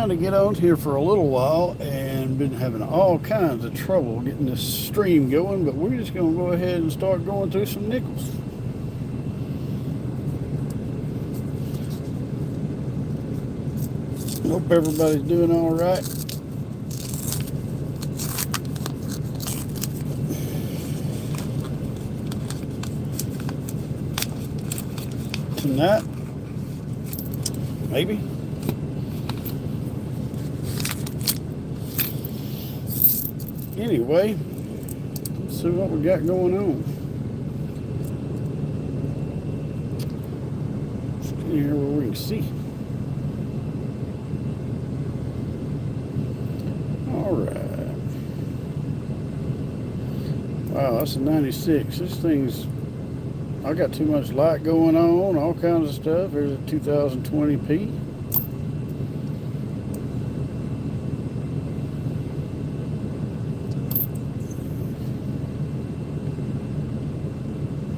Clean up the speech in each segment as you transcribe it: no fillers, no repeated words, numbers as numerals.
trying to get on here for a little while and been having all kinds of trouble getting this stream going, but we're just going to go ahead and start going through some nickels. Hope everybody's doing all right. Tonight, maybe. Anyway, let's see what we got going on. Let's get here where we can see. All right. Wow, that's a 96. This thing's, I got too much light going on, all kinds of stuff. There's a 2020p.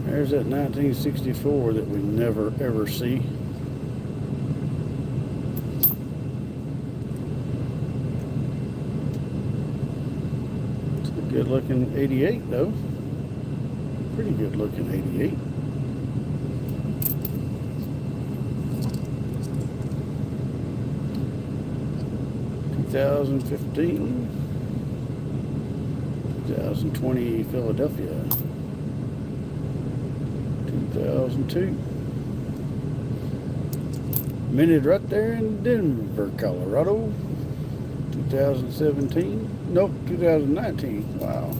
There's that 1964 that we never ever see. It's a good looking 88 though. Pretty good looking 88. (2015) 2020 Philadelphia. 2002. Minted right there in Denver, Colorado. 2017. Nope, 2019. Wow.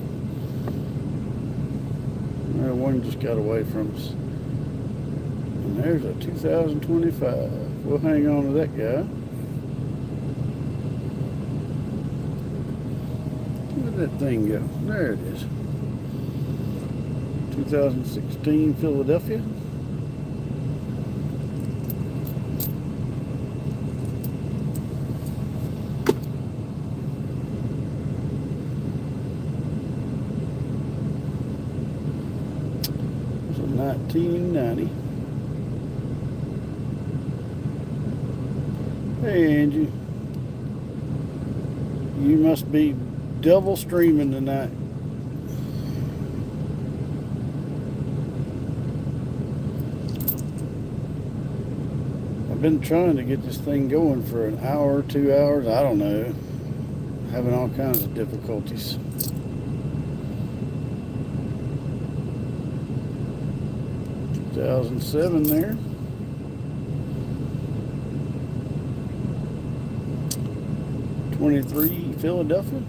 Well, one just got away from us. And there's a 2025. We'll hang on to that guy. Where'd that thing go? There it is. 2016 Philadelphia. It's a 1990. Hey Angie, you must be double streaming tonight. I've been trying to get this thing going for an hour, 2 hours, I don't know. Having all kinds of difficulties. (2007) there. (23) Philadelphia.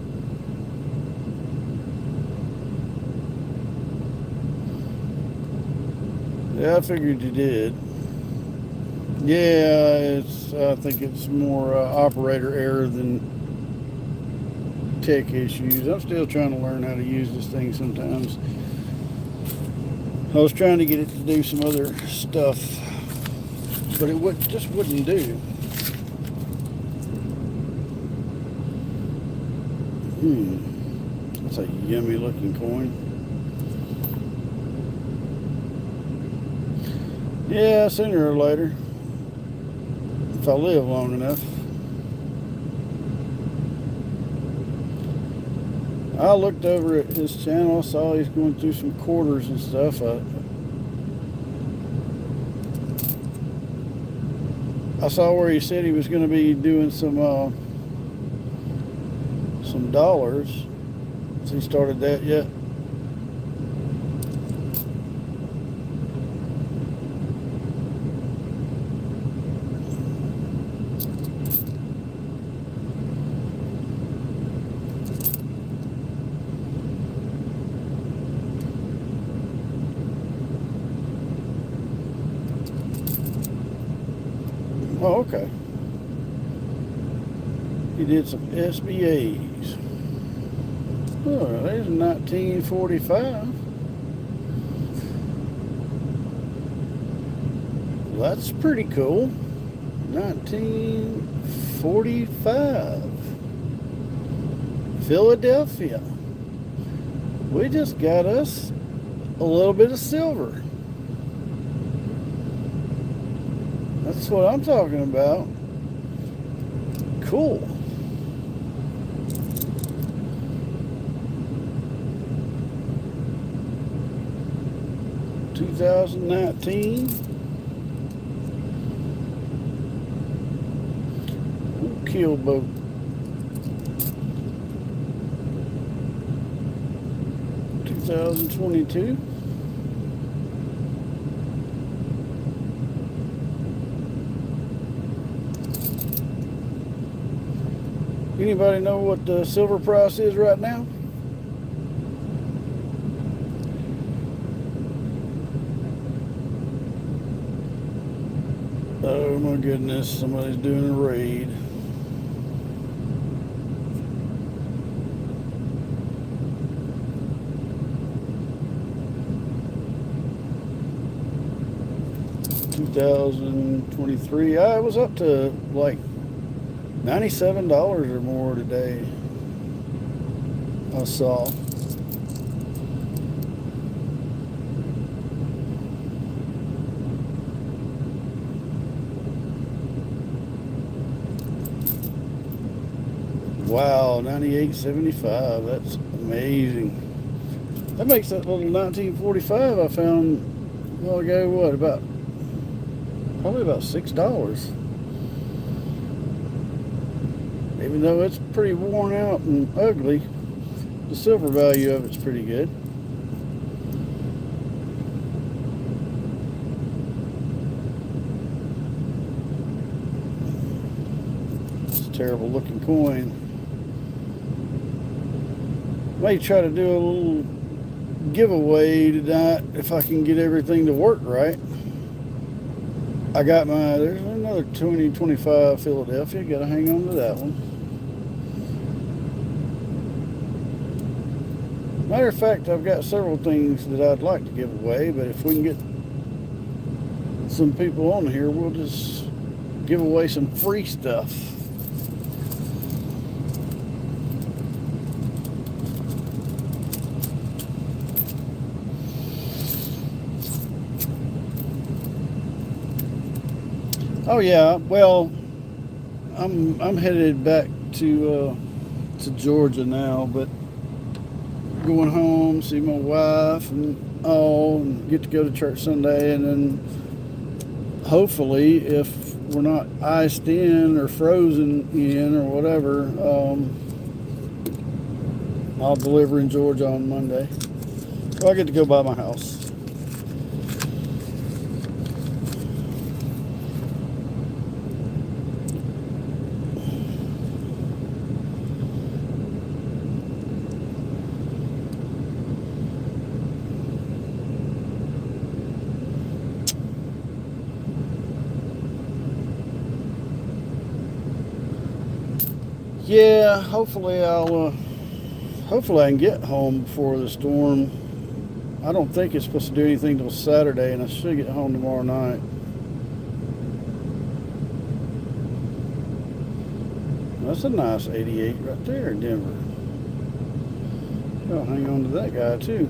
Yeah, I figured you did. Yeah, I think it's more operator error than tech issues. I'm still trying to learn how to use this thing sometimes. I was trying to get it to do some other stuff, but it just wouldn't do. That's a yummy looking coin. Yeah, sooner or later. If I live long enough. I looked over at his channel, saw he's going through some quarters and stuff. I saw where he said he was going to be doing some dollars. Has he started that yet? Oh, okay. He did some SBAs. Oh, there's 1945. Well, that's pretty cool. 1945. Philadelphia. We just got us a little bit of silver. That's what I'm talking about. Cool. $2019. Keel boat. $2022. Anybody know what the silver price is right now? Oh my goodness, somebody's doing a raid. $2023. It was up to like $97 or more today. I saw. Wow, 98.75. That's amazing. That makes that little 1945 I found a while ago, what, probably about $6. Even though it's pretty worn out and ugly, the silver value of it's pretty good. It's a terrible looking coin. May try to do a little giveaway tonight if I can get everything to work right. I got there's another 2025 Philadelphia. Got to hang on to that one. Matter of fact, I've got several things that I'd like to give away, but if we can get some people on here, we'll just give away some free stuff. Oh yeah, well, I'm headed back to Georgia now, but going home, see my wife and all, and get to go to church Sunday, and then hopefully, if we're not iced in or frozen in or whatever, I'll deliver in Georgia on Monday. So I get to go by my house. Yeah, hopefully I can get home before the storm. I don't think it's supposed to do anything till Saturday, and I should get home tomorrow night. That's a nice 88 right there in Denver. I'll hang on to that guy too.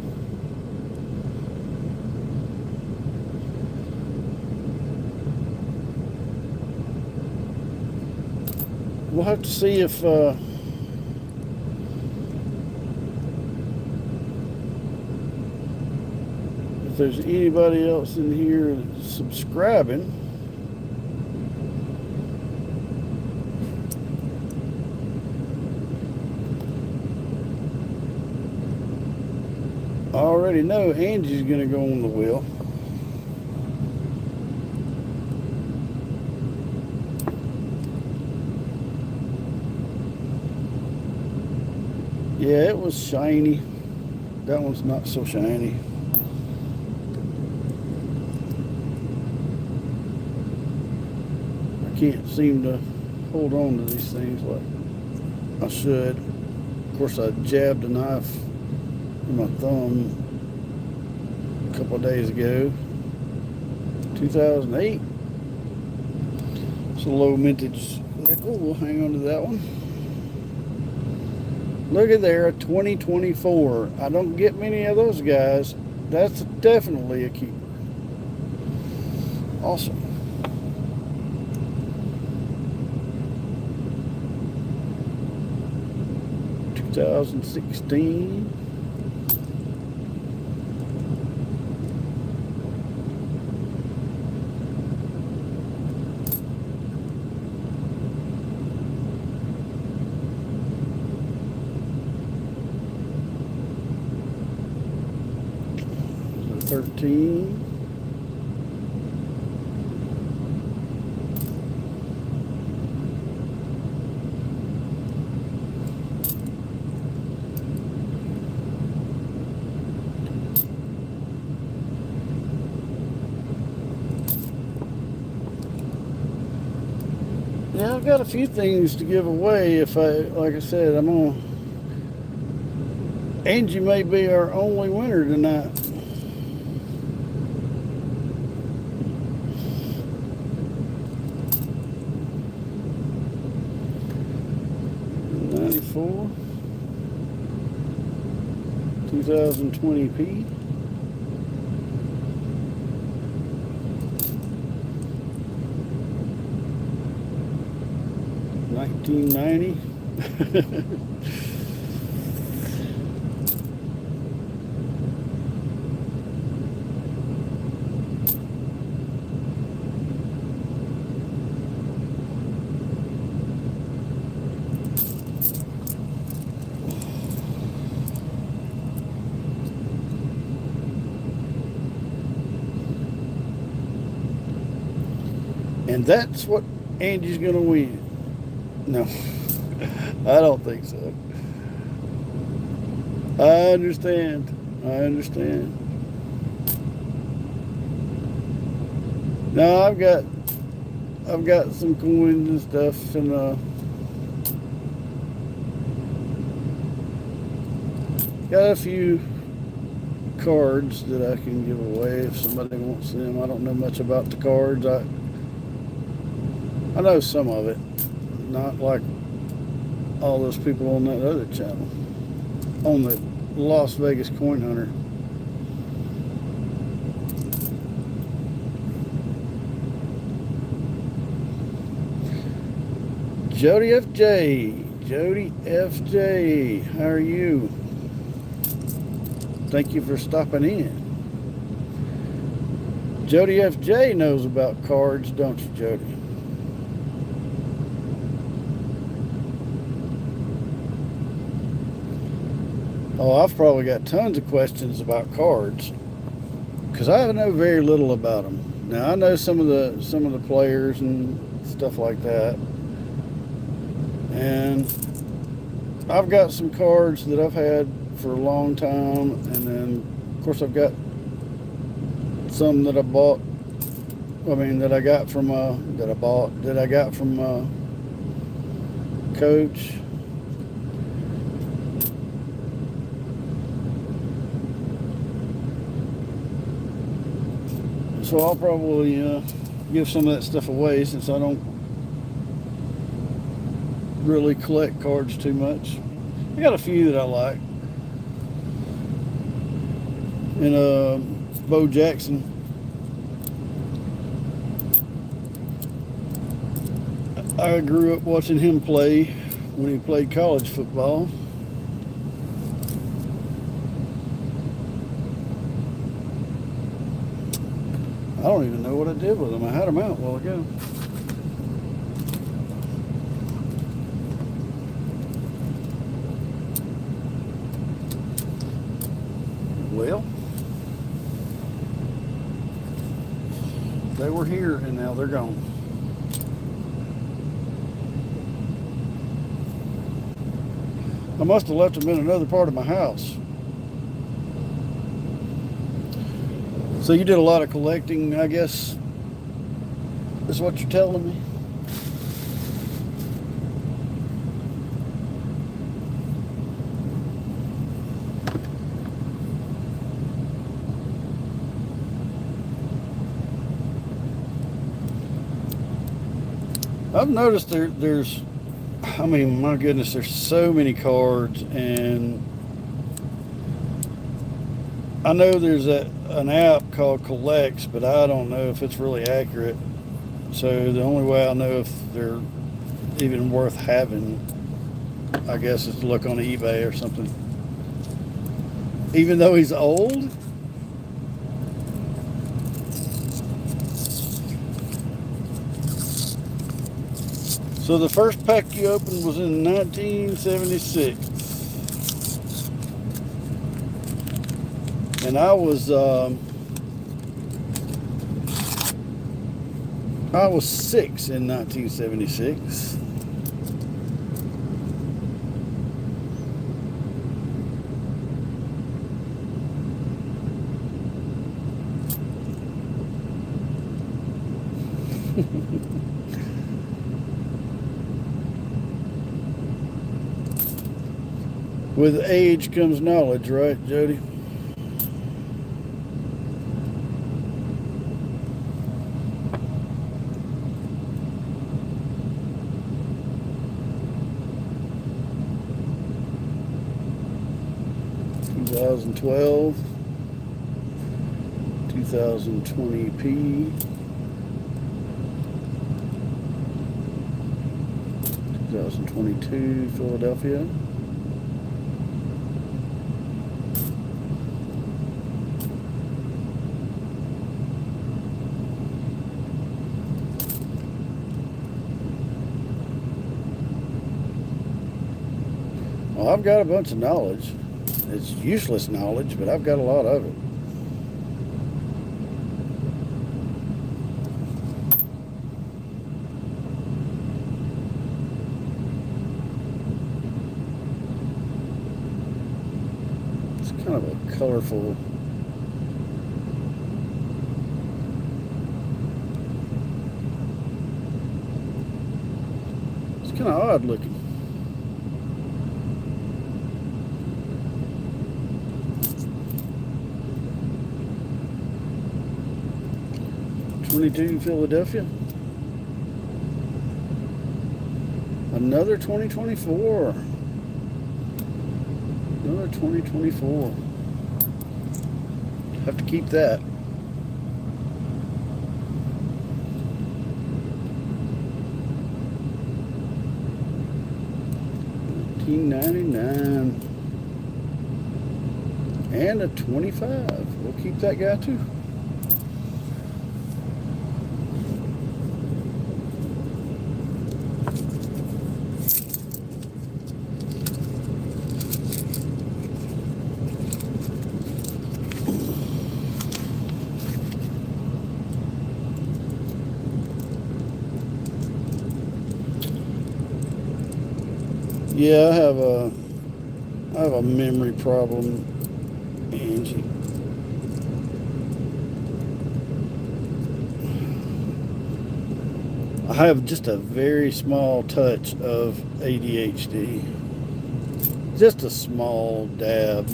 We'll have to see if there's anybody else in here that's subscribing. I already know Angie's going to go on the wheel. Yeah, it was shiny. That one's not so shiny. I can't seem to hold on to these things like I should. Of course, I jabbed a knife in my thumb a couple of days ago. 2008. It's a low mintage nickel. We'll hang on to that one. Look at there, a 2024. I don't get many of those guys. That's definitely a keeper. Awesome. 2016. So 13. Yeah, I've got a few things to give away. If like I said, Angie may be our only winner tonight. '94, 2020p. $19.90. And that's what Angie's gonna win. No, I don't think so. I understand. I understand. No, I've got some coins and stuff, and got a few cards that I can give away if somebody wants them. I don't know much about the cards. I know some of it, not like all those people on that other channel, on the Las Vegas Coin Hunter. Jody FJ, Jody FJ, how are you? Thank you for stopping in. Jody FJ knows about cards, don't you, Jody? Oh, I've probably got tons of questions about cards because I know very little about them. Now I know some of the players and stuff like that, and I've got some cards that I've had for a long time, and then of course I've got some that I bought. I mean that I got from Coach. So I'll probably give some of that stuff away since I don't really collect cards too much. I got a few that I like. And Bo Jackson. I grew up watching him play when he played college football. I don't even know what I did with them. I had them out a while ago. Well, they were here and now they're gone. I must have left them in another part of my house. So you did a lot of collecting, I guess, is what you're telling me? I've noticed there's, I mean, my goodness, there's so many cards, and I know there's an app called Collects, but I don't know if it's really accurate. So the only way I know if they're even worth having I guess it's to look on eBay or something. Even though he's old? So the first pack you opened was in 1976. And I was 6 in 1976. With age comes knowledge, right, Jody? $2012, 2020p, 2022 Philadelphia. Well, I've got a bunch of knowledge. It's useless knowledge, but I've got a lot of it. It's kind of a colorful. It's kind of odd looking. '22 Philadelphia. Another 2024. Another 2024. Have to keep that. $19.99. And a 25. We'll keep that guy too. Yeah, I have a memory problem, Angie. I have just a very small touch of ADHD. Just a small dab.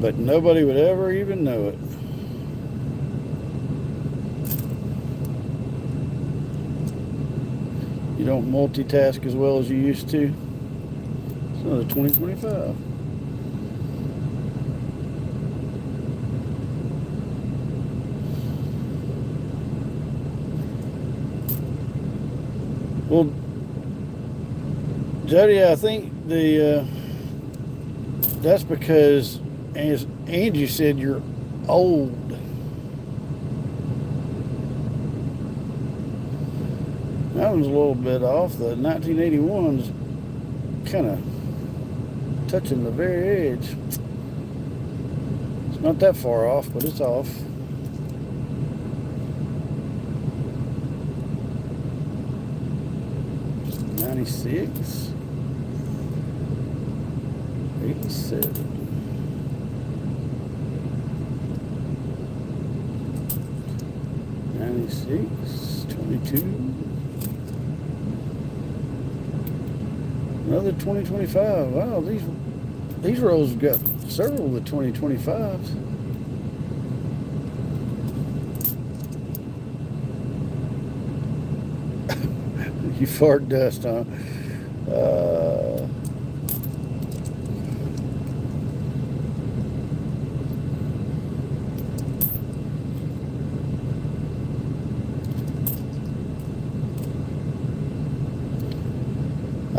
But nobody would ever even know it. You don't multitask as well as you used to. It's another 2025. Well, Jody, I think that's because, as Angie said, you're old. That one's a little bit off. The 1981's kind of touching the very edge. It's not that far off, but it's off. '96, '87. '96, 22. Another 2025. Wow, these rolls have got several of the 2025s. You fart dust, huh?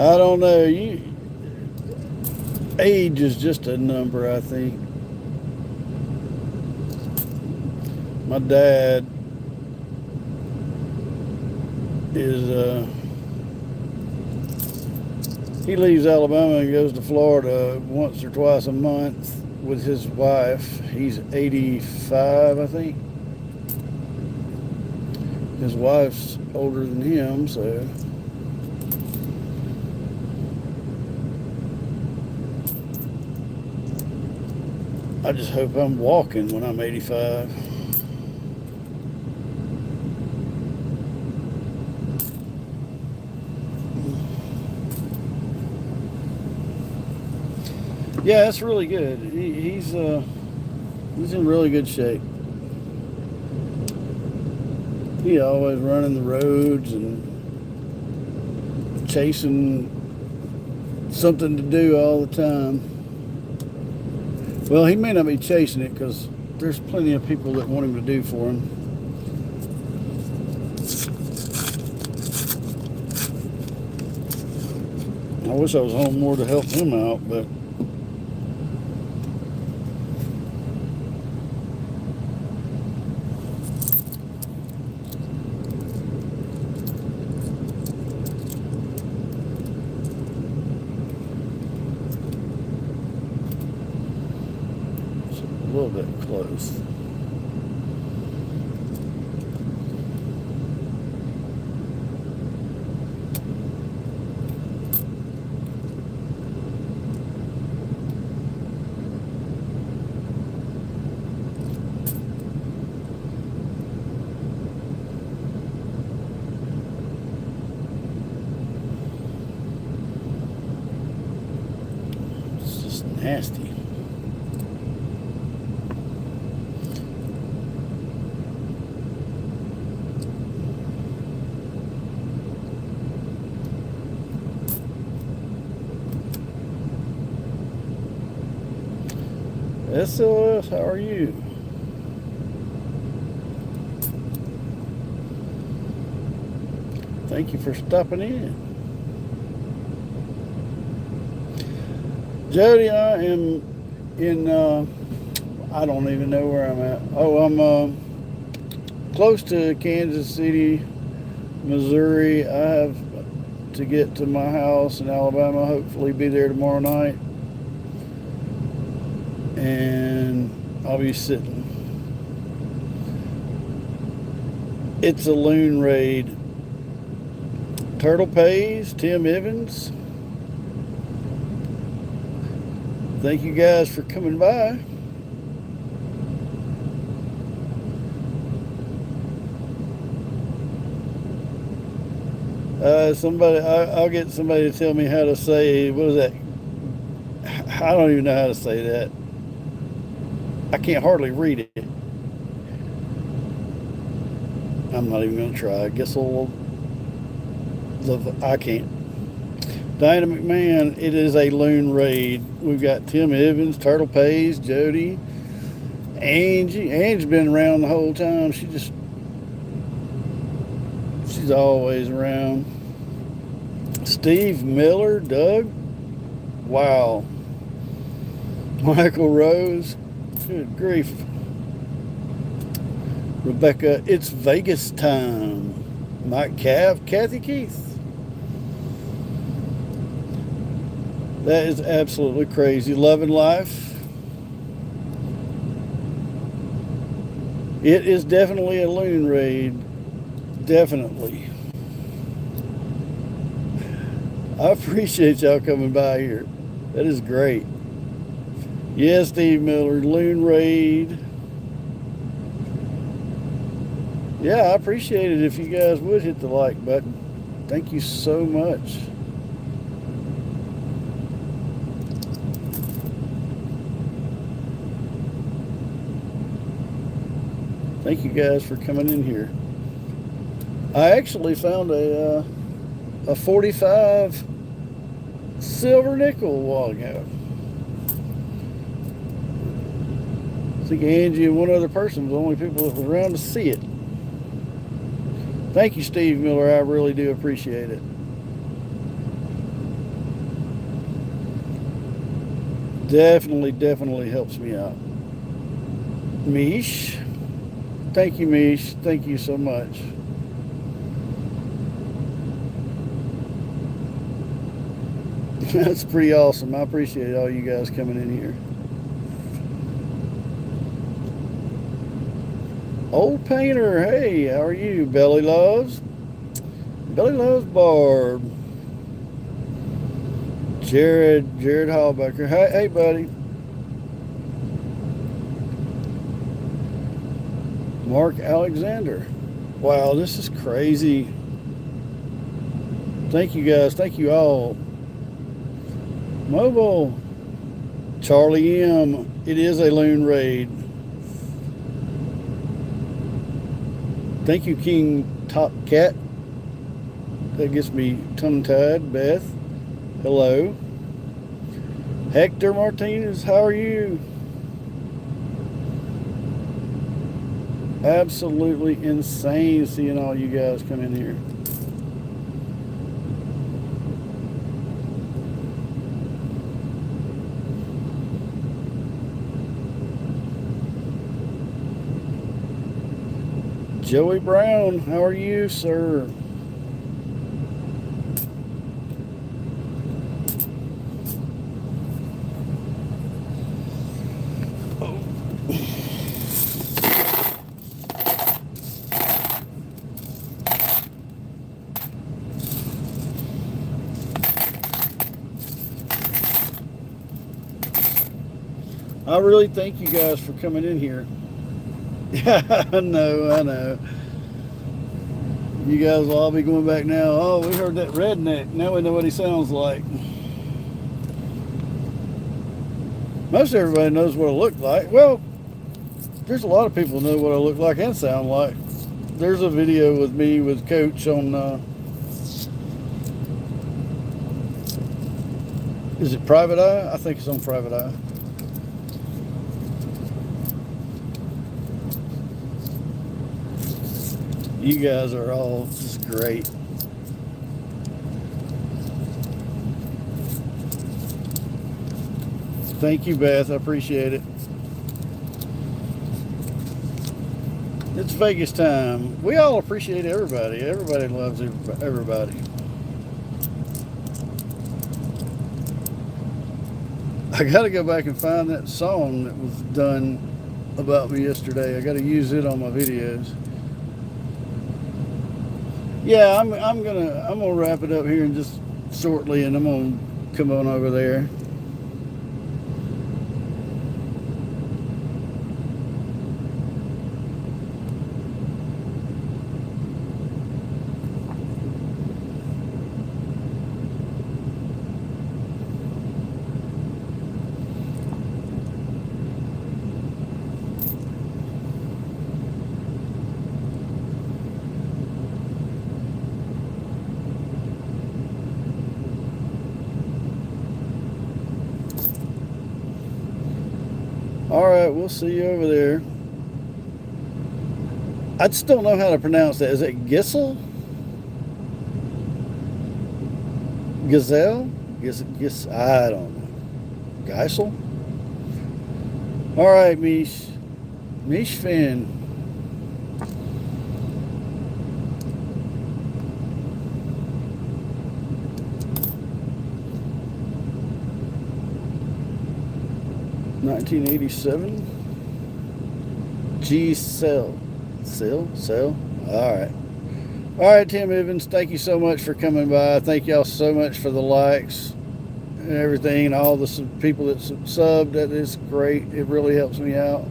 I don't know. Age is just a number, I think. My dad is he leaves Alabama and goes to Florida once or twice a month with his wife. He's 85, I think. His wife's older than him, so I just hope I'm walking when I'm 85. Yeah, it's really good. He's in really good shape. He always running the roads and chasing something to do all the time. Well, he may not be chasing it because there's plenty of people that want him to do for him. I wish I was home more to help him out, but it's a little bit close. It's just nasty. SOS, how are you? Thank you for stopping in. Jody, I am in, I don't even know where I'm at. Oh, I'm close to Kansas City, Missouri. I have to get to my house in Alabama, hopefully be there tomorrow night. And I'll be sitting. It's a loon raid. Turtle Pays, Tim Evans. Thank you guys for coming by. I'll get somebody to tell me how to say, what is that? I don't even know how to say that. I can't hardly read it. I'm not even going to try. I guess I can't. Diana McMahon, it is a loon raid. We've got Tim Evans, Turtle Pays, Jody, Angie. Angie's been around the whole time. She's always around. Steve Miller, Doug. Wow. Michael Rose. Good grief. Rebecca, it's Vegas time. Mike Cav, Kathy Keith. That is absolutely crazy. Loving life. It is definitely a loon raid. Definitely. I appreciate y'all coming by here. That is great. Yes, Steve Miller, loon raid. Yeah, I appreciate it if you guys would hit the like button. Thank you so much. Thank you guys for coming in here. I actually found a 45 silver nickel a while ago. I think Angie and one other person was the only people that were around to see it. Thank you, Steve Miller. I really do appreciate it. Definitely helps me out. Mish, thank you, Mish. Thank you so much. That's pretty awesome. I appreciate all you guys coming in here. Old Painter, hey, how are you? Belly Loves? Belly Loves Barb. Jared Hallbecker. Hey, buddy. Mark Alexander. Wow, this is crazy. Thank you guys. Thank you all. Mobile. Charlie M. It is a loon raid. Thank you, King Top Cat. That gets me tongue-tied. Beth. Hello. Hector Martinez, how are you? Absolutely insane seeing all you guys come in here. Joey Brown, how are you, sir? I really thank you guys for coming in here. Yeah, I know. You guys will all be going back now. Oh, we heard that redneck. Now we know what he sounds like. Most everybody knows what I look like. Well, there's a lot of people who know what I look like and sound like. There's a video with me with Coach on, is it Private Eye? I think it's on Private Eye. You guys are all just great. Thank you, Beth. I appreciate it. It's Vegas time. We all appreciate everybody. Everybody loves everybody. I got to go back and find that song that was done about me yesterday. I got to use it on my videos. Yeah, I'm gonna wrap it up here in just shortly, and I'm gonna come on over there. All right, we'll see you over there. I just don't know how to pronounce that. Is it Gissel? Gazelle? I don't know. Geisel? All right, Mish. Mish Finn. $1987. G Cell. All right, Tim Evans, thank you so much for coming by. Thank y'all so much for the likes and everything, and all the people that subbed. That is great. It really helps me out.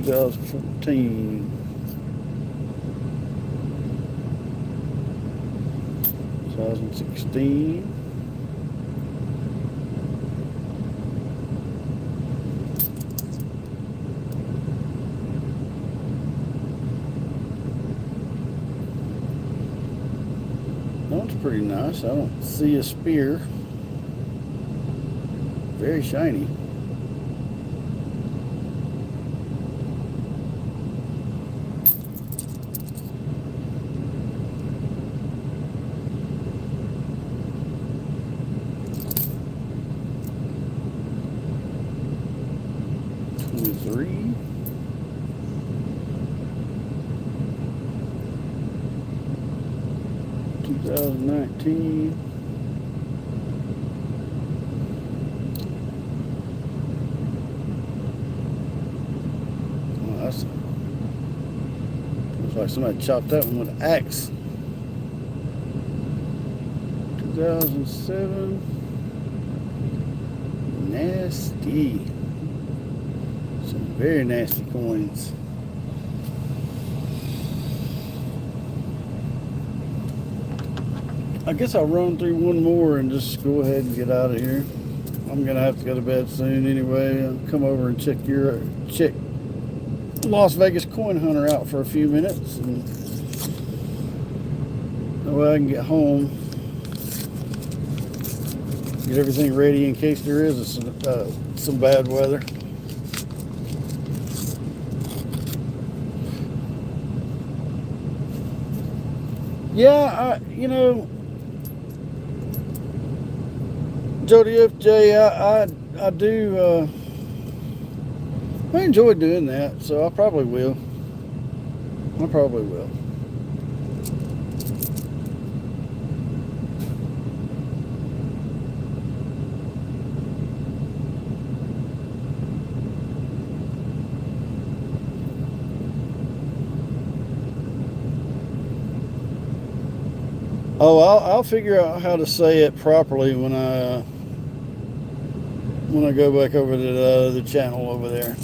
$2014. 2016. That's pretty nice. I don't see a spear. very shiny. $23. 2019. Well, that's looks like somebody chopped that one with an axe. 2007. Nasty. Some very nasty coins. I guess I'll run through one more and just go ahead and get out of here. I'm gonna have to go to bed soon anyway. I'll come over and check Las Vegas Coin Hunter out for a few minutes, and that way I can get home, get everything ready in case there is some bad weather. Yeah, Jody FJ, I do, I enjoy doing that, so I probably will. Oh, I'll figure out how to say it properly when I go back over to the other channel over there.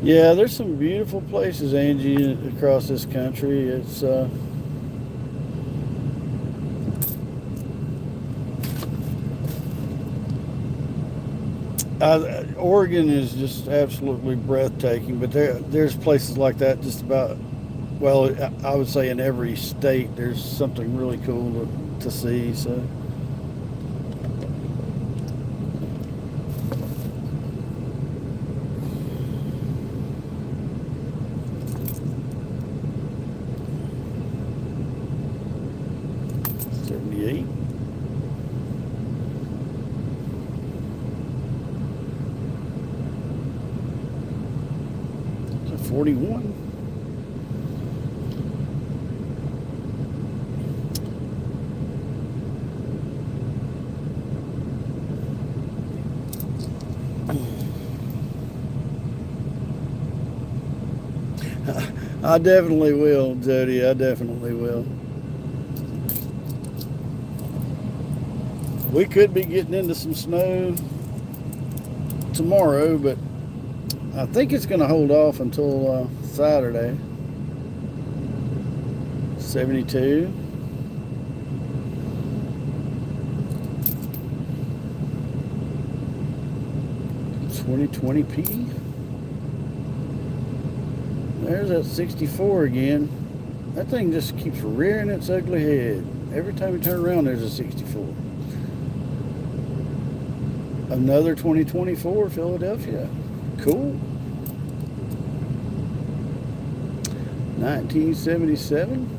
Yeah, there's some beautiful places, Angie, across this country. It's Oregon is just absolutely breathtaking, but there's places like that just about, well, I would say in every state there's something really cool to see. So $78. 41. I definitely will, Jody. I definitely will. We could be getting into some snow tomorrow, but I think it's going to hold off until Saturday. 72. $20p. There's that 64 again. That thing just keeps rearing its ugly head. Every time you turn around, there's a 64. Another 2024 Philadelphia. Cool. 1977.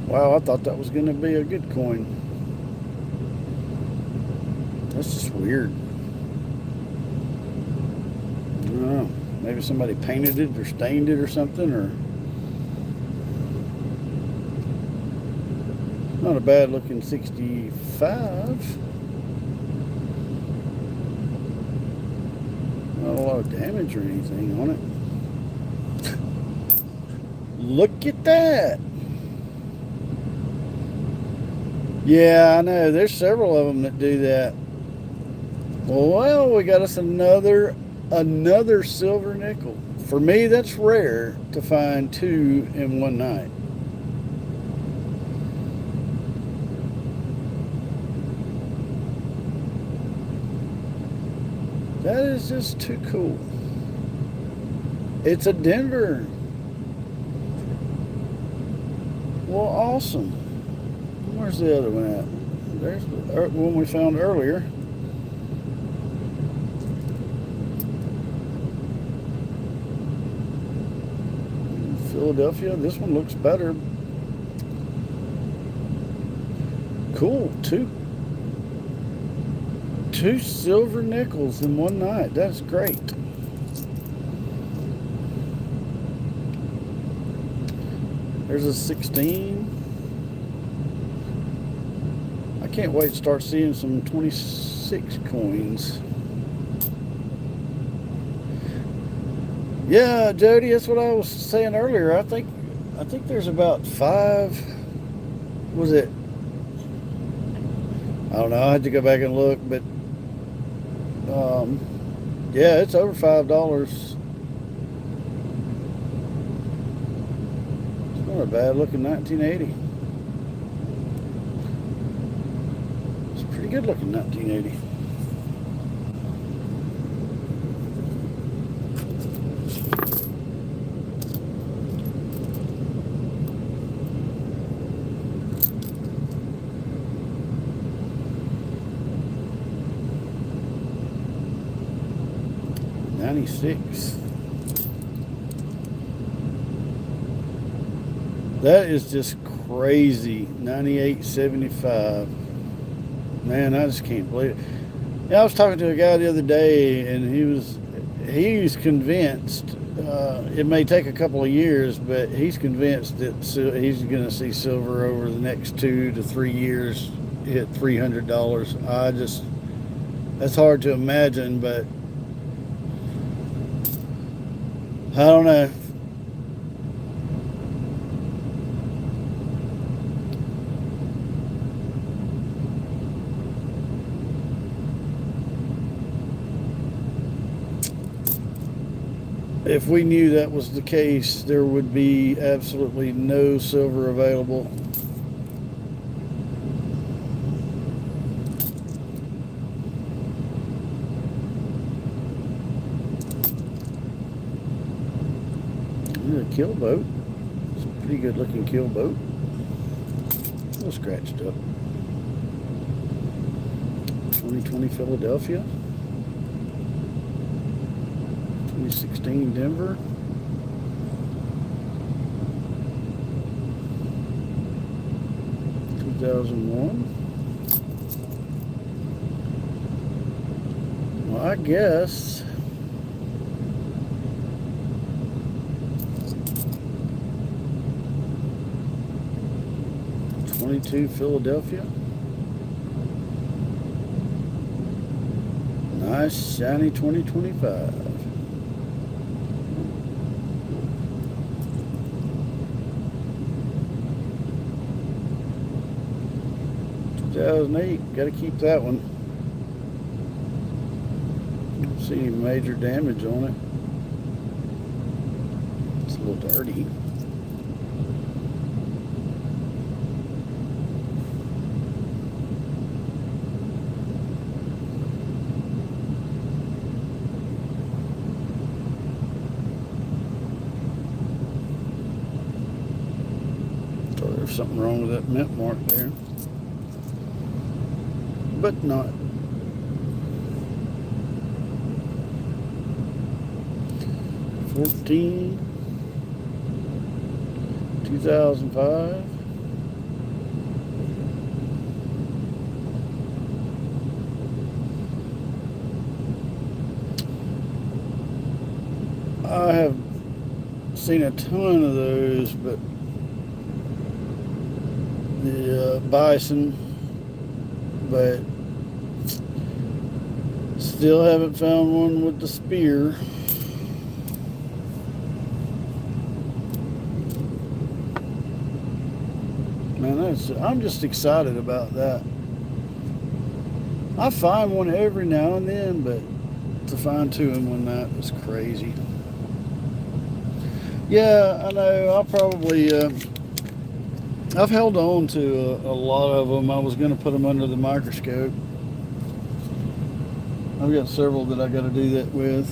Wow, I thought that was going to be a good coin. That's just weird. I don't know. Maybe somebody painted it or stained it or something, or not a bad looking 65. Not a lot of damage or anything on it. Look at that. Yeah, I know. There's several of them that do that. Well, we got us another silver nickel. For me, that's rare to find two in one night. That is just too cool. It's a Denver. Well, awesome. Where's the other one at? There's the one we found earlier. Philadelphia. This one looks better. Cool. Two silver nickels in one night. That's great. There's a 16. I can't wait to start seeing some 26 coins. Yeah, Jody, that's what I was saying earlier. I think there's about 5. Was it? I don't know. I had to go back and look, but yeah, it's over $5. It's not a bad looking 1980. It's a pretty good looking 1980. $96. That is just crazy. $98.75. Man, I just can't believe it. Yeah, I was talking to a guy the other day, and he's convinced. It may take a couple of years, but he's convinced that he's going to see silver over the next 2 to 3 years hit $300. That's hard to imagine, but I don't know. If we knew that was the case, there would be absolutely no silver available. A kill boat. It's a pretty good looking kill boat. A little scratched up. 2020 Philadelphia. 2016 Denver. 2001. Well, I guess 22 Philadelphia. Nice shiny 2025. 2008. Got to keep that one. Don't see any major damage on it. It's a little dirty. There's something wrong with that mint mark there, but not. $14, 2005. I have seen a ton of those, but the bison, but still haven't found one with the spear. Man, I'm just excited about that. I find one every now and then, but to find 2 in one night was crazy. Yeah, I know. I'll probably I've held on to a lot of them. I was going to put them under the microscope. I've got several that I got to do that with.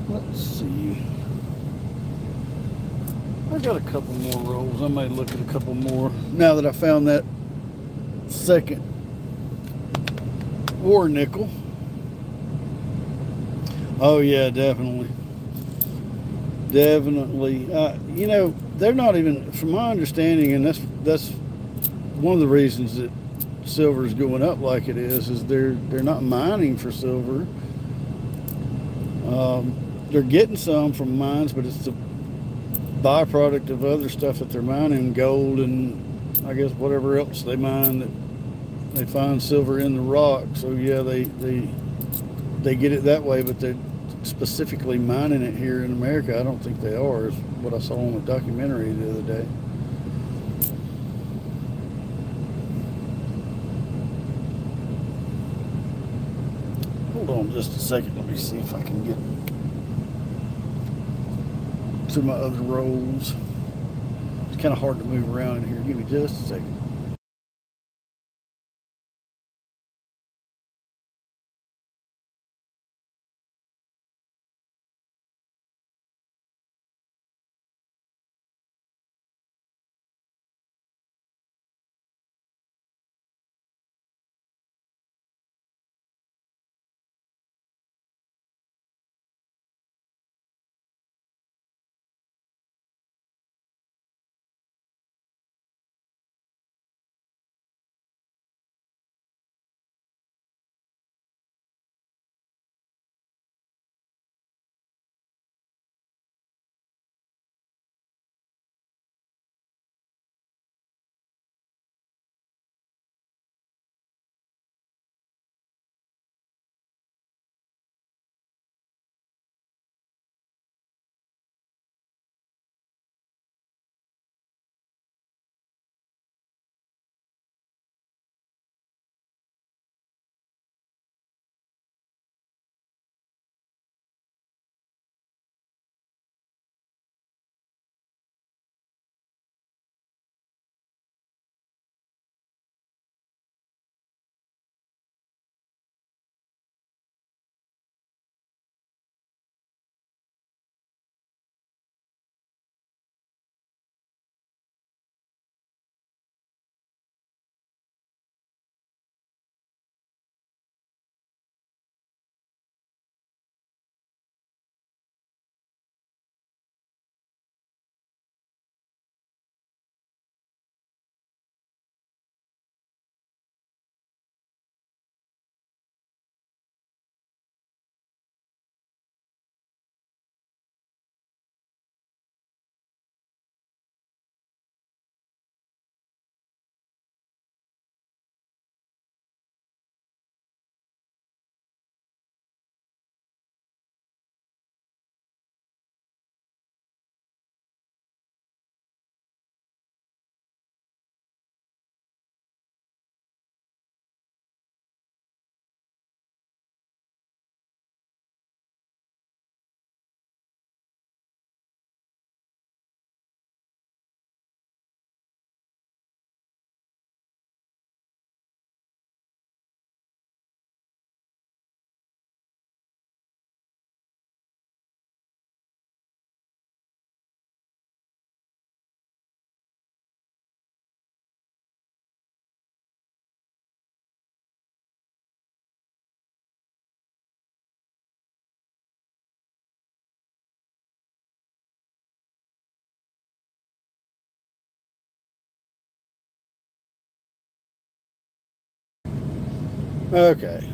Let's see. I got a couple more rolls. I may look at a couple more now that I found that second ore nickel. Oh yeah, definitely. Definitely. You know, they're not even, from my understanding, and that's one of the reasons that silver is going up like it is they're not mining for silver. They're getting some from mines, but it's the byproduct of other stuff that they're mining, gold and I guess whatever else they mine, that they find silver in the rock. So yeah, they get it that way, but they're specifically mining it here in America. I don't think they are, is what I saw on a documentary the other day. Hold on just a second. Let me see if I can get to my other rolls. It's kind of hard to move around in here. Give me just a second. Okay.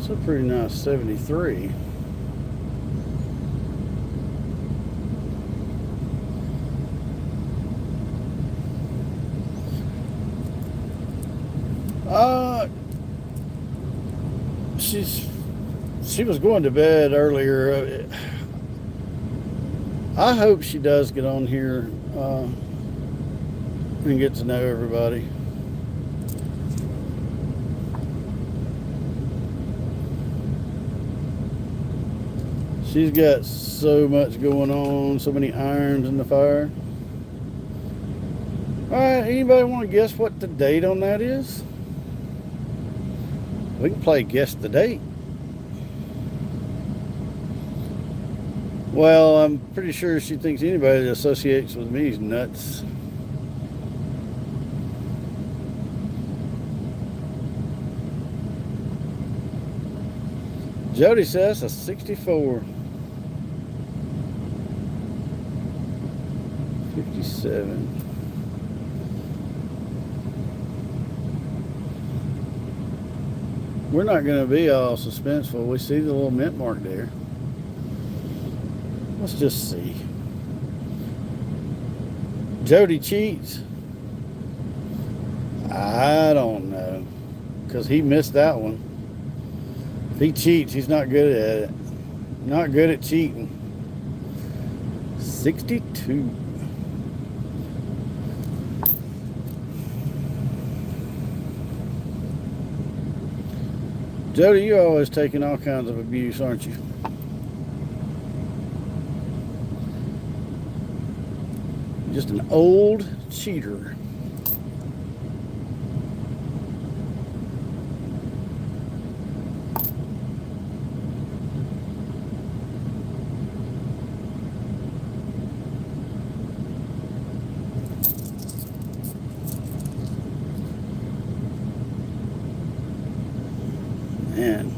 It's a pretty nice 73. Uh, she was going to bed earlier. I hope she does get on here and get to know everybody. She's got so much going on, so many irons in the fire. All right, anybody want to guess what the date on that is? We can play guess the date. Well, I'm pretty sure she thinks anybody that associates with me is nuts. Jody says a 64. 57. We're not going to be all suspenseful. We see the little mint mark there. Let's just see. Jody cheats. I don't know, because he missed that one. If he cheats, he's not good at it. Not good at cheating. 62. Jody, you're always taking all kinds of abuse, aren't you? Just an old cheater. Man,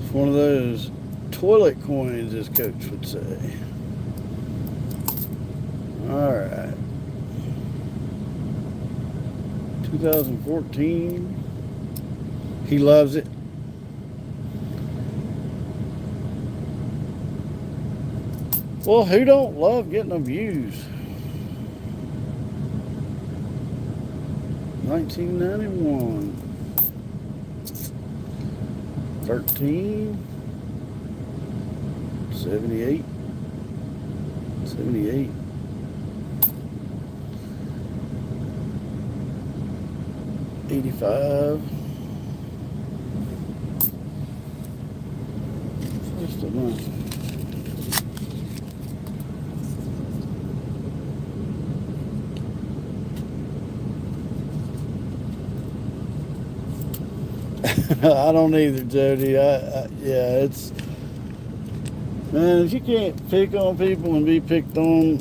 it's one of those toilet coins, as Coach would say. All right. 2014. He loves it. Well, who don't love getting abused? 1991. 13. 78. 78. 85. Just a month. I don't either, Jody. Yeah, it's, man, if you can't pick on people and be picked on,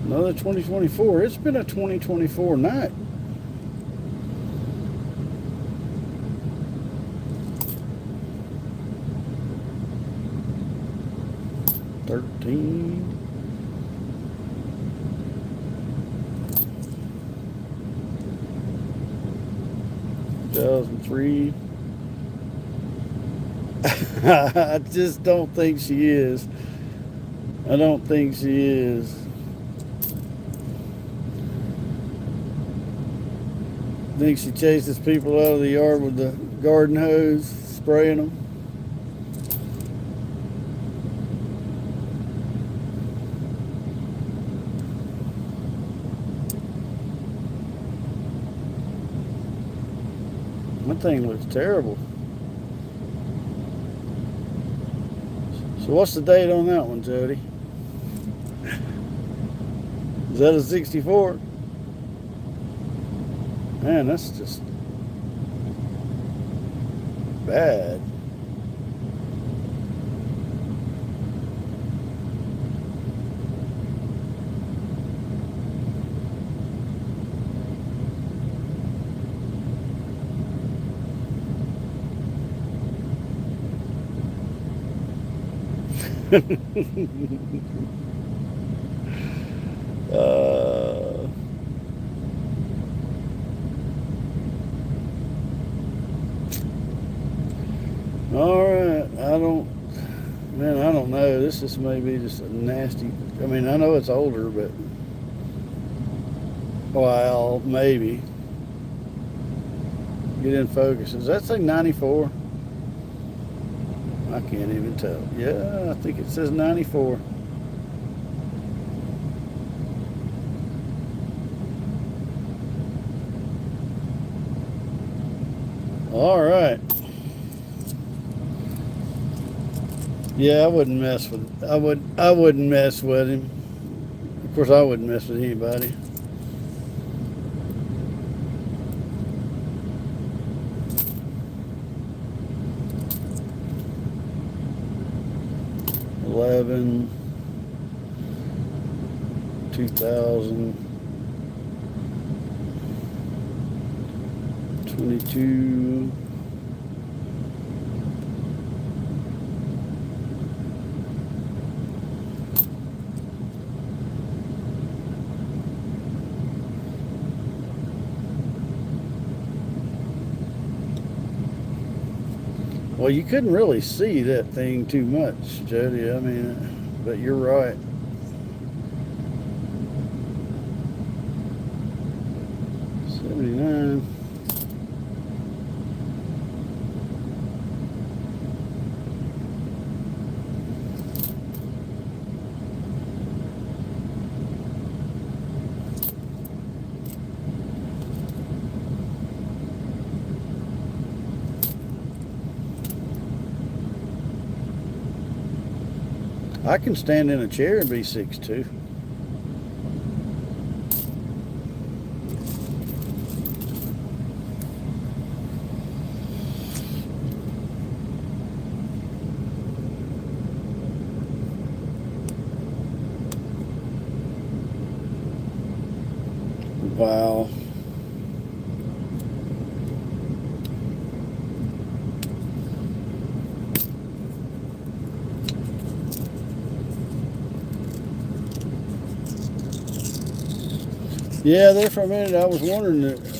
another 2024. It's been a 2024 night. $13. $2003. I just don't think she is. I don't think she is. I think she chases people out of the yard with the garden hose, spraying them. That thing looks terrible. So what's the date on that one, Jody? Is that a 64? Man, that's just bad. uh, all right. I don't know. This is maybe just a nasty. I mean, I know it's older, but well, maybe get in focus. Does that say 94? I can't even tell. Yeah, I think it says 94. All right. Yeah, I wouldn't mess with. I wouldn't mess with him. Of course, I wouldn't mess with anybody. $11, 2000, 22. Well, you couldn't really see that thing too much, Jody. I mean, but you're right. $79. I can stand in a chair and be 6'2". Wow. Yeah, there for a minute I was wondering that.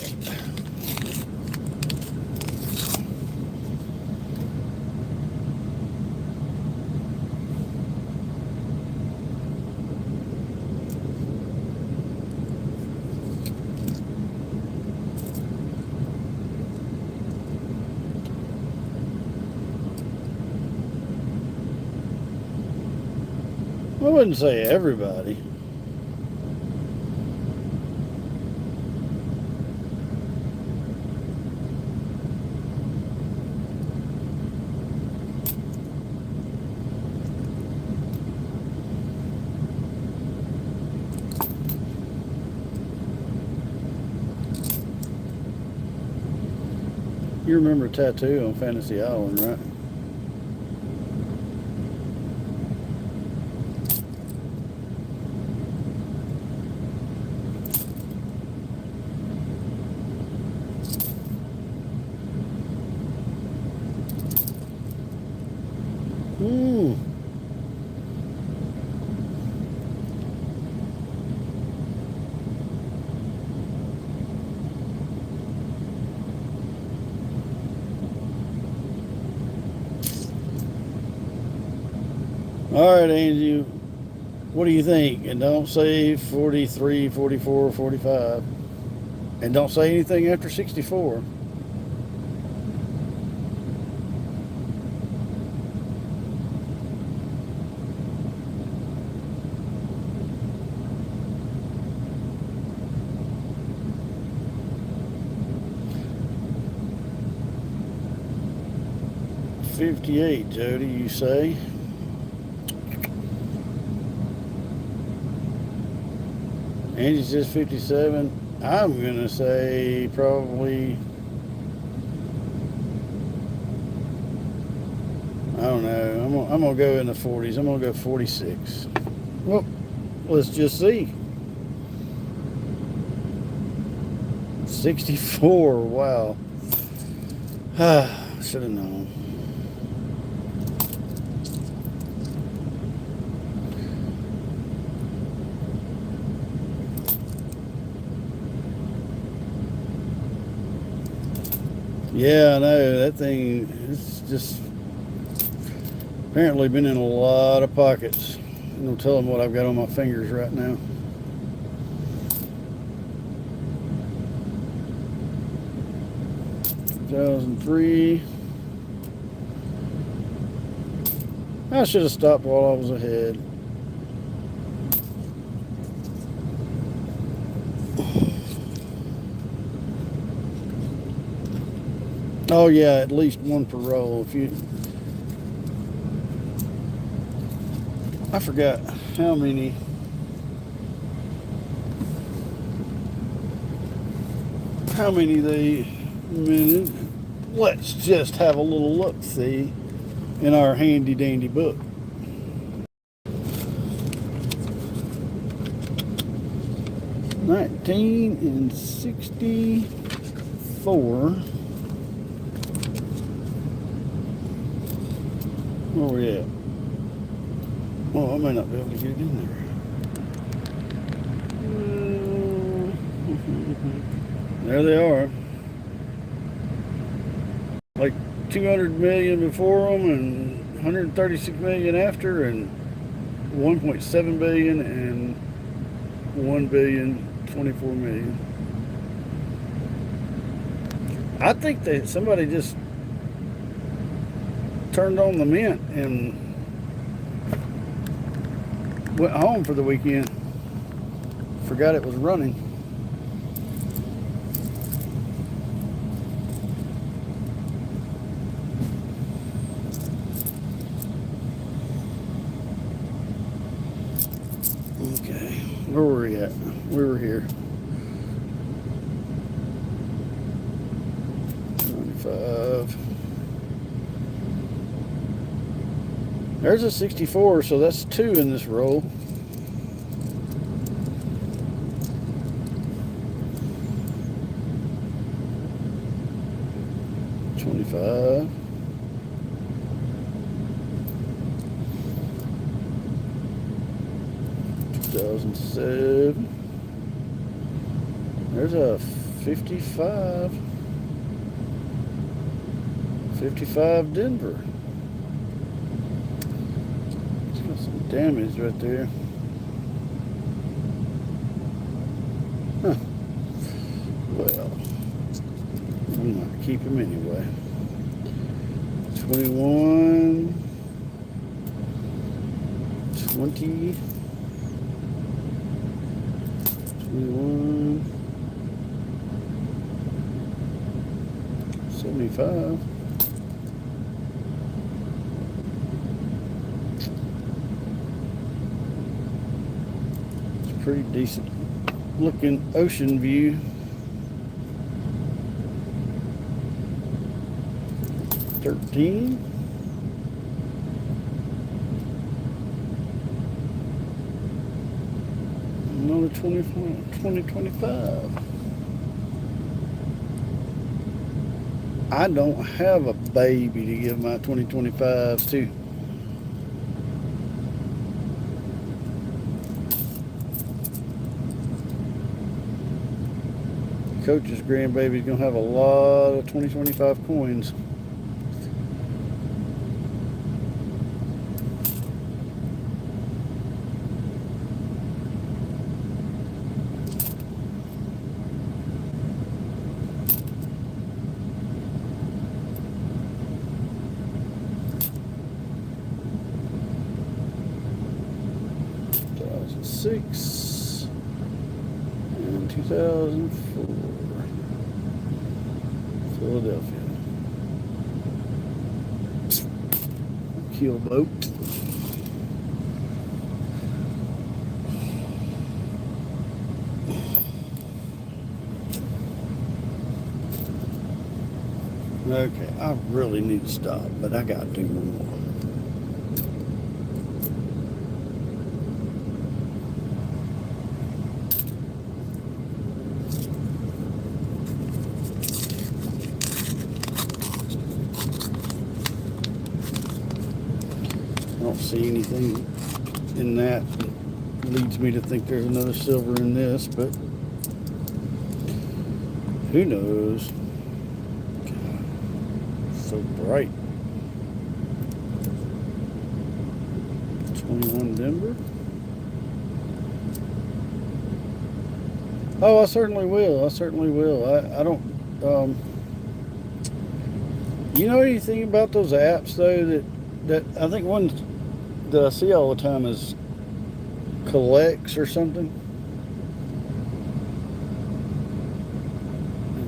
I wouldn't say everybody. You remember Tattoo on Fantasy Island, right? Hmm. All right, Angie. What do you think? And don't say 43, 44, 45. And don't say anything after 64. $58, Jody, you say? Angie says 57. I'm going to say probably, I don't know. I'm gonna go in the 40s. I'm going to go 46. Well, let's just see. 64. Wow. Should have known. Yeah, I know. That thing is just apparently been in a lot of pockets. I'm gonna tell them what I've got on my fingers right now. 2003. I should have stopped while I was ahead. Oh yeah, at least one per roll. If you, I forgot how many. How many they minute. Let's just have a little look see in our handy dandy book. 1964. Where are we at? Well, I may not be able to get it in there. There they are. Like 200 million before them and 136 million after, and 1.7 billion and 1 billion 24 million. I think that somebody just turned on the mint and went home for the weekend. Forgot it was running. Okay, where were we at? We were here. 95. There's a 64, so that's 2 in this roll. $25. 2007. There's a 55. 55 Denver. It's got some damage right there. Huh. Well, I'm going to keep him anyway. 21. 20. 21. 75. It's a pretty decent looking ocean view. 13. Another 2025. I don't have a baby to give my 2025s to. Coach's grandbaby's gonna have a lot of 2025 coins. Six and 2004 Philadelphia keelboat. Okay, I really need to stop, but I got to do more. I don't see anything in that leads me to think there's another silver in this, but who knows? So bright. 21 Denver. Oh, I certainly will. I certainly will. I don't. You know anything about those apps though that I think one that I see all the time is Collects or something.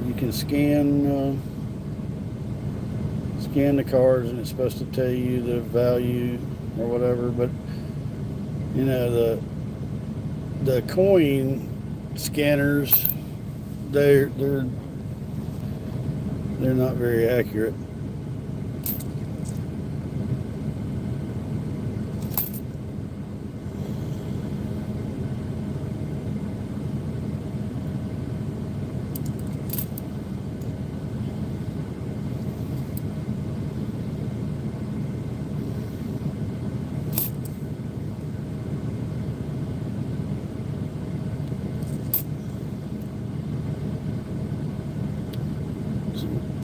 You can scan the cards and it's supposed to tell you the value or whatever. But you know the coin scanners, they're not very accurate.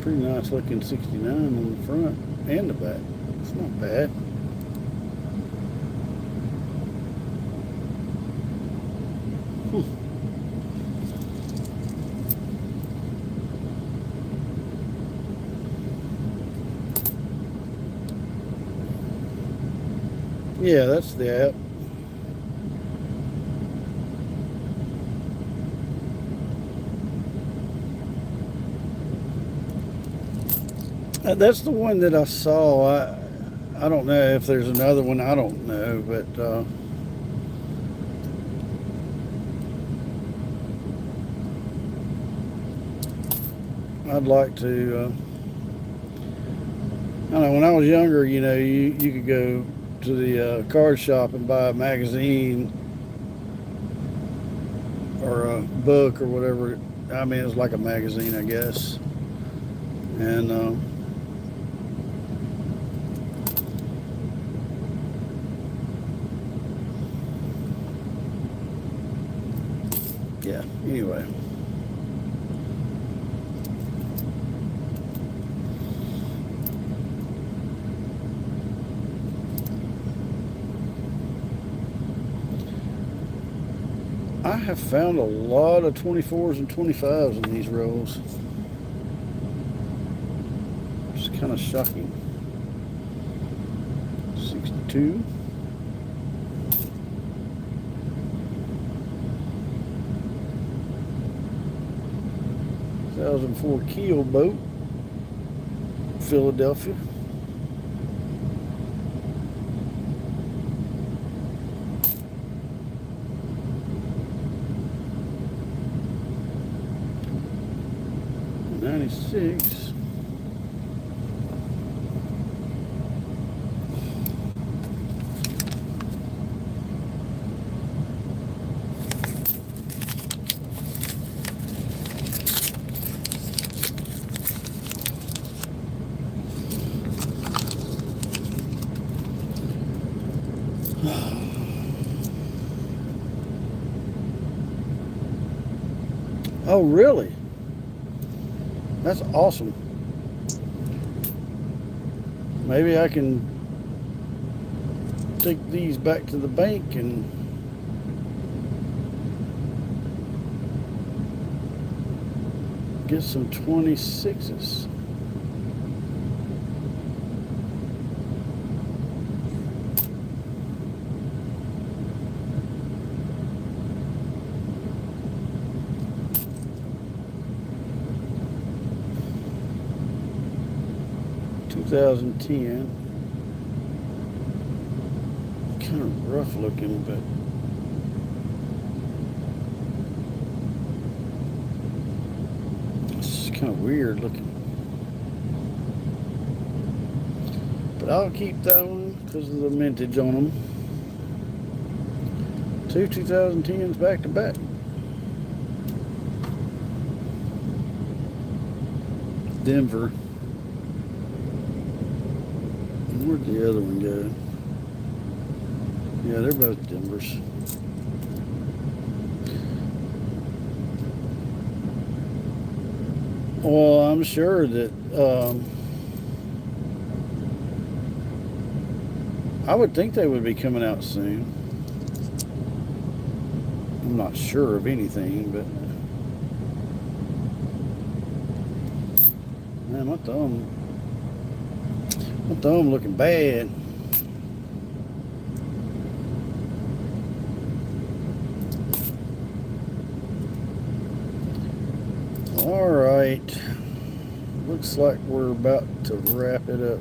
Pretty nice looking 69 on the front and the back. It's not bad. Yeah, that's the app. That's the one that I saw. I don't know if there's another one. I don't know, but I'd like to. I don't know. When I was younger, you know, you could go to the card shop and buy a magazine or a book or whatever. I mean, it was like a magazine, I guess, and. Yeah, anyway. I have found a lot of 24s and 25s in these rolls. It's kind of shocking. 62. 2004 Keel boat, Philadelphia. '96. Oh, really? That's awesome. Maybe I can take these back to the bank and get some 26s. (2010). Kind of rough looking, but it's kind of weird looking. But I'll keep that one because of the mintage on them. Two 2010s back to back. Denver. Where'd the other one go? Yeah, they're both Denvers. Well, I'm sure that I would think they would be coming out soon. I'm not sure of anything, but man, my thumb looking bad. All right, looks like we're about to wrap it up.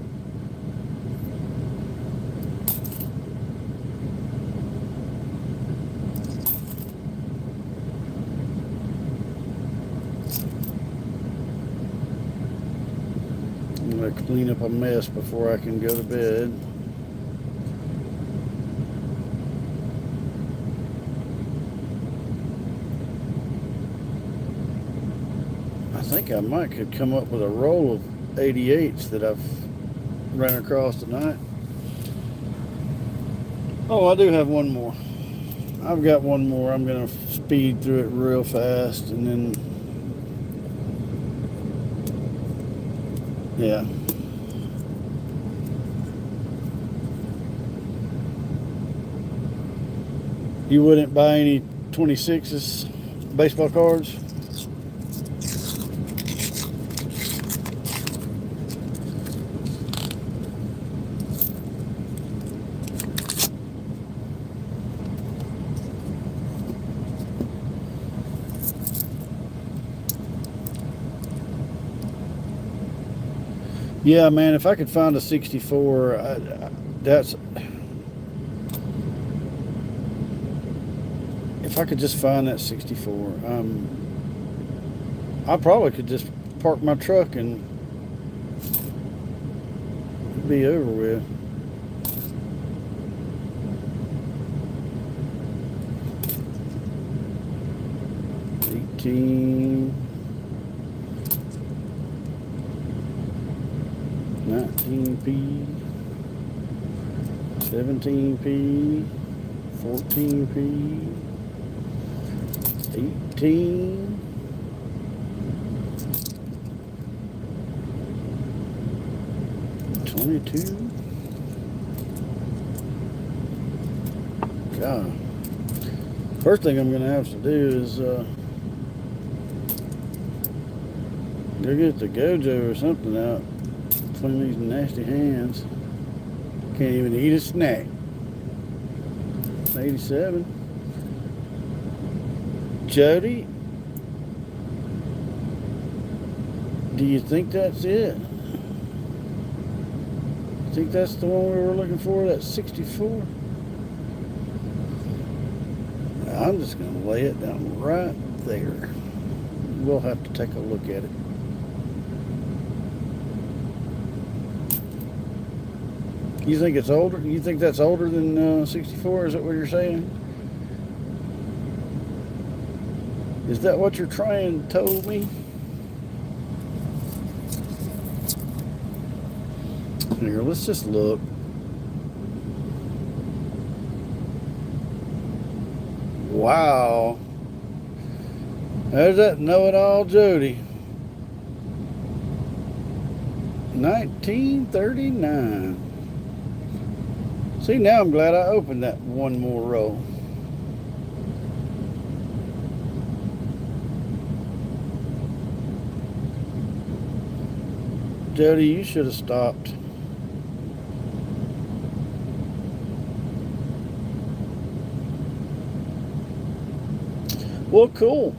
I'm going to clean up a mess before I can go to bed. I think I might could come up with a roll of 88s that I've ran across tonight. Oh, I do have one more. I've got one more. I'm going to speed through it real fast and then, yeah. You wouldn't buy any 26s baseball cards? Yeah, man, if I could find a 64, that's... If I could just find that 64, I probably could just park my truck and it'd be over with. $18, $19p, $17p, $14p, $18, $22. God. First thing I'm going to have to do is go get the Gojo or something out. Clean these nasty hands. Can't even eat a snack. 87. Jody, do you think that's it? Think that's the one we were looking for, that 64? I'm just going to lay it down right there. We'll have to take a look at it. You think it's older? You think that's older than 64? Is that what you're saying? Is that what you're trying to tell me? Here, let's just look. Wow. There's that know-it-all Jody. 1939. See, now I'm glad I opened that one more row. Jody, you should have stopped. Well, cool.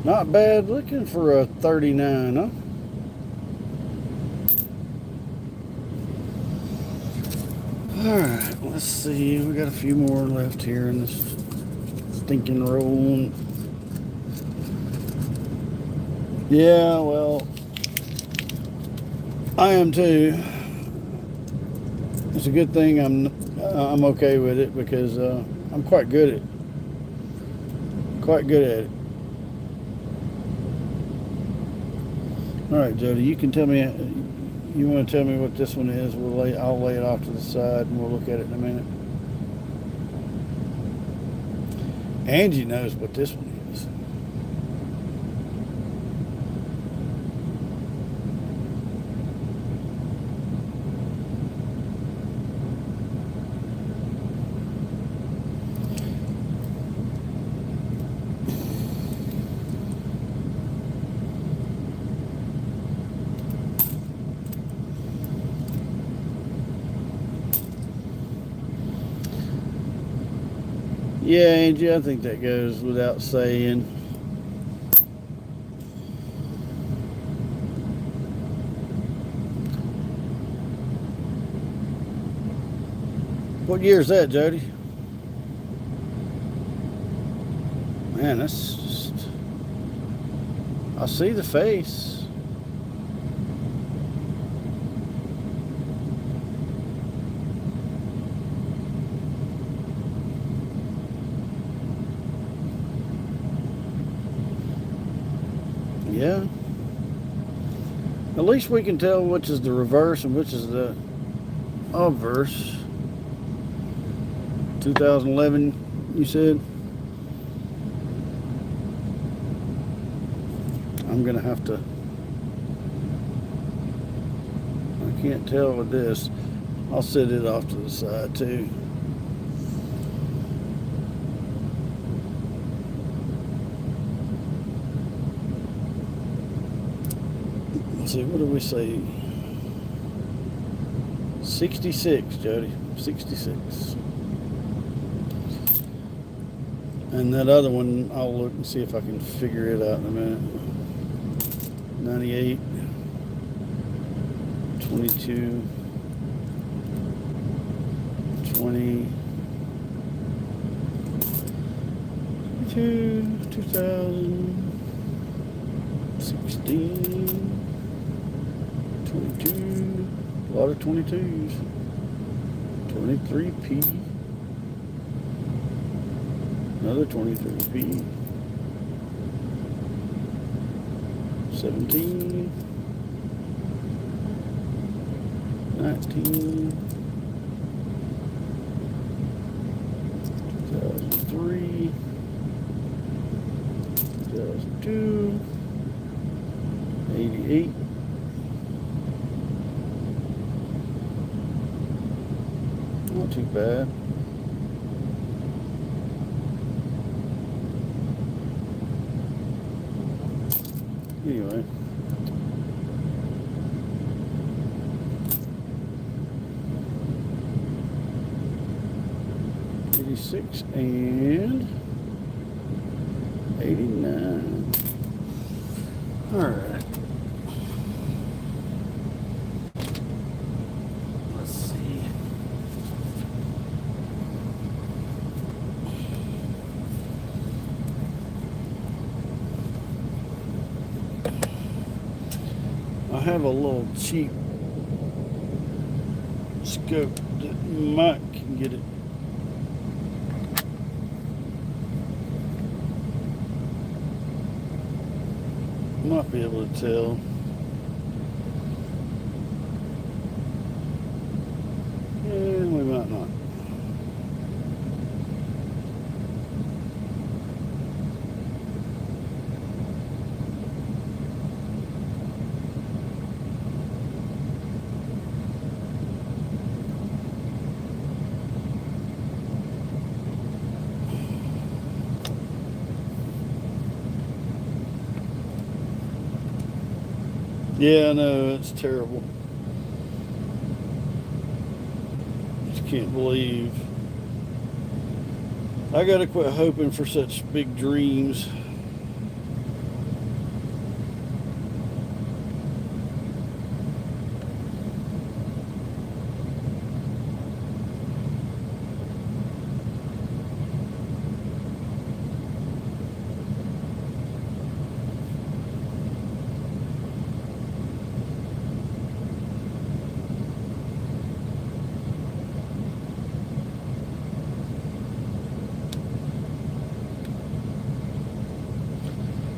Not bad looking for a 39, huh? Alright, let's see. We got a few more left here in this stinking roll. Yeah, well, I am too. It's a good thing I'm okay with it because I'm quite good at it. All right, Jody, you can tell me. You want to tell me what this one is? I'll lay it off to the side and we'll look at it in a minute. Angie knows what this one is. Yeah, Angie, I think that goes without saying. What year is that, Jody? Man, that's just. I see the face. Yeah. At least we can tell which is the reverse and which is the obverse. 2011, you said? I'm going to have to... I can't tell with this. I'll set it off to the side, too. Let's see, what do we say? 66, Jody. 66. And that other one, I'll look and see if I can figure it out in a minute. 98, 22, 20, 2016, 22, a lot of 22s, 23P. Another 23P. 17. 19. 2003. 2002. 88. Not too bad. Anyway. '86 and 89. All right. Let's see. I have a little cheap scope that Mike can get it. Might be able to tell. Yeah, we might not. Yeah, I know, it's terrible. Just can't believe. I gotta quit hoping for such big dreams.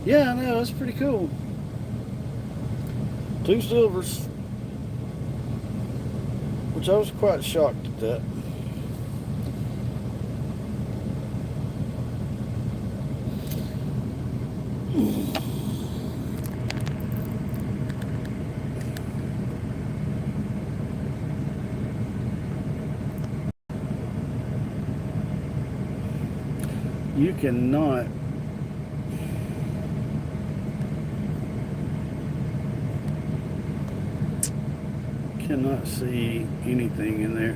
Yeah, I know, that's pretty cool. 2 silvers. Which I was quite shocked at that. You cannot see anything in there.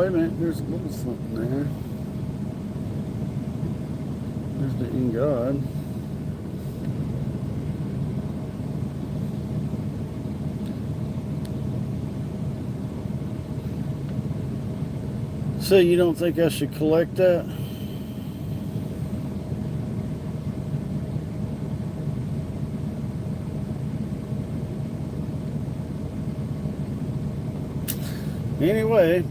wait a minute. There's a little something there. There's the In God. So you don't think I should collect that? Anyway,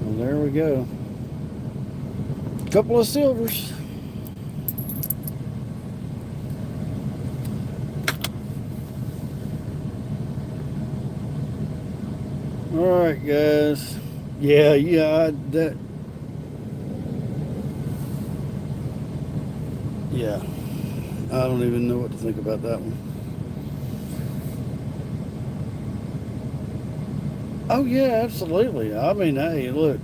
well, there we go. Couple of silvers. All right, guys. Yeah, that. Yeah, I don't even know what to think about that one. Oh yeah, absolutely. I mean, hey, look,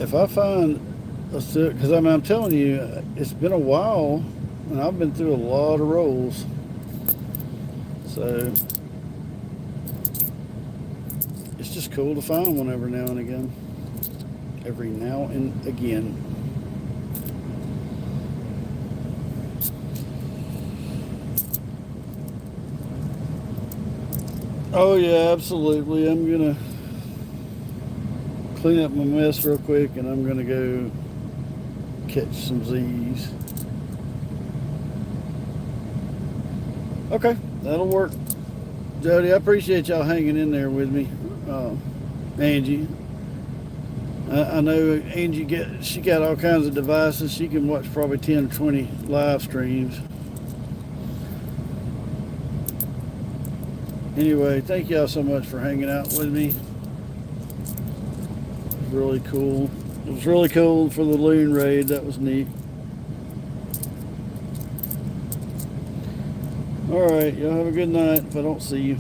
if I find a silver, because I mean, I'm telling you, it's been a while, and I've been through a lot of rolls. So it's just cool to find one every now and again. Every now and again. Oh yeah, absolutely. I'm gonna clean up my mess real quick, and I'm gonna go catch some Z's. Okay, that'll work. Jody, I appreciate y'all hanging in there with me. Angie, I know Angie she got all kinds of devices. She can watch probably 10 or 20 live streams. Anyway, thank y'all so much for hanging out with me. It was really cool. It was really cool for the loon raid. That was neat. All right, y'all have a good night if I don't see you.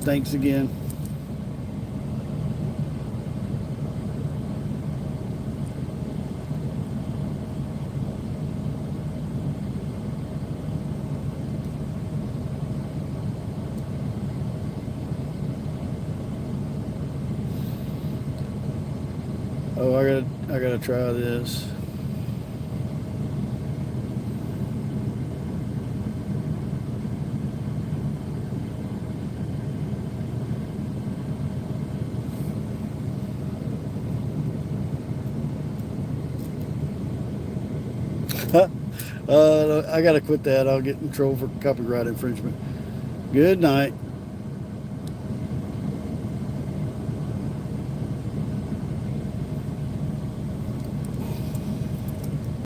Thanks again. Oh, I gotta try this. I gotta quit that. I'll get in trouble for copyright infringement. Good night.